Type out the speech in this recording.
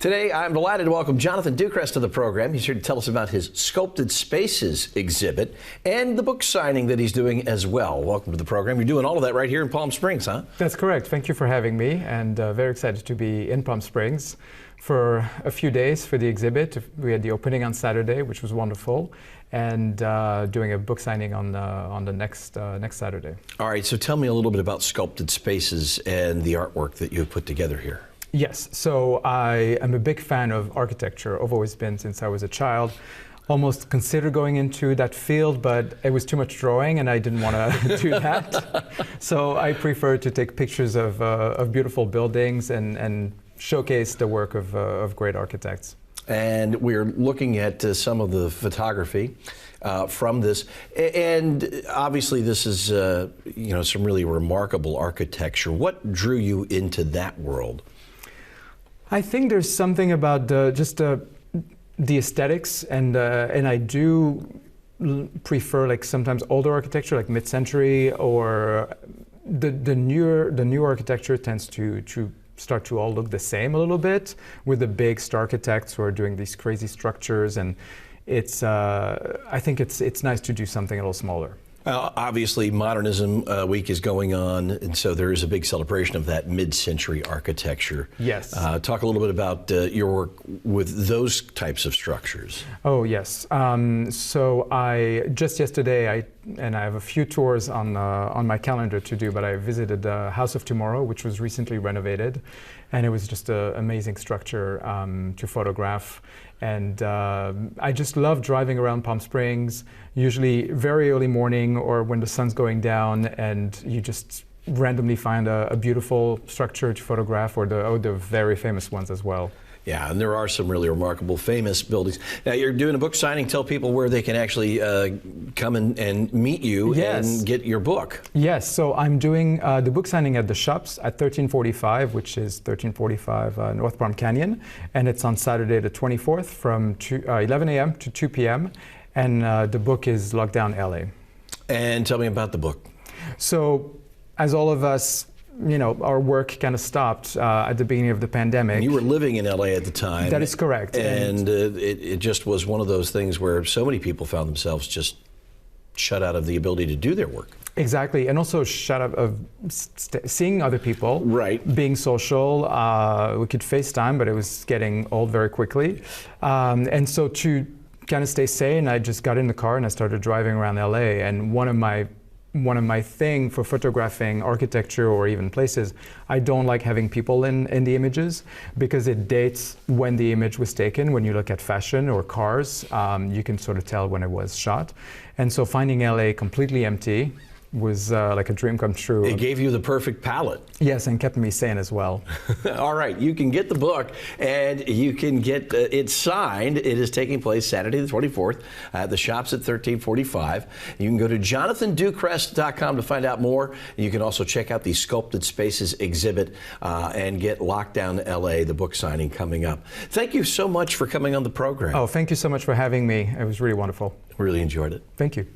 Today, I'm delighted to welcome Jonathan Ducrest to the program. He's here to tell us about his Sculpted Spaces exhibit and the book signing that he's doing as well. Welcome to the program. You're doing all of that right here in Palm Springs, huh? That's correct. Thank you for having me, and very excited to be in Palm Springs for a few days for the exhibit. We had the opening on Saturday, which was wonderful, and doing a book signing on the next Saturday. All right, so tell me a little bit about Sculpted Spaces and the artwork that you've put together here. Yes, so I am a big fan of architecture. I've always been since I was a child. Almost considered going into that field, but it was too much drawing and I didn't want to do that. So I prefer to take pictures of beautiful buildings and showcase the work of great architects. And we're looking at some of the photography from this, and obviously this is some really remarkable architecture. What drew you into that world? I think there's something about the aesthetics, and I do prefer like sometimes older architecture, like mid-century, or the newer architecture tends to start to all look the same a little bit, with the big star architects who are doing these crazy structures, and it's I think it's nice to do something a little smaller. Obviously, Modernism Week is going on, and so there is a big celebration of that mid-century architecture. Yes. Talk a little bit about your work with those types of structures. Oh, yes. So I just yesterday, I have a few tours on my calendar to do, but I visited the House of Tomorrow, which was recently renovated, and it was just an amazing structure to photograph. And I just love driving around Palm Springs, usually very early morning or when the sun's going down, and you just randomly find a beautiful structure to photograph, or the very famous ones as well. Yeah, and there are some really remarkable, famous buildings. Now, you're doing a book signing. Tell people where they can actually come and meet you. Yes. And get your book. Yes, so I'm doing the book signing at the shops at 1345, which is 1345 North Palm Canyon, and it's on Saturday the 24th from 11 a.m. to 2 p.m., and the book is Lockdown LA. And tell me about the book. So, as all of us, our work kind of stopped at the beginning of the pandemic. You were living in LA at the time. That is correct. And it just was one of those things where so many people found themselves just shut out of the ability to do their work. Exactly, and also shut out of seeing other people. Right. Being social. We could FaceTime, but it was getting old very quickly. And so to kind of stay sane, I just got in the car and I started driving around LA. And one of my thing for photographing architecture or even places, I don't like having people in the images, because it dates when the image was taken. When you look at fashion or cars, you can sort of tell when it was shot. And so finding LA completely empty was like a dream come true. It gave you the perfect palette. Yes, and kept me sane as well. All right, you can get the book and you can get it signed. It is taking place Saturday the 24th at the shops at 1345. You can go to jonathanducrest.com to find out more. You can also check out the Sculpted Spaces exhibit and get Lockdown LA, the book signing coming up. Thank you so much for coming on the program. Oh, thank you so much for having me. It was really wonderful. Really enjoyed it. Thank you.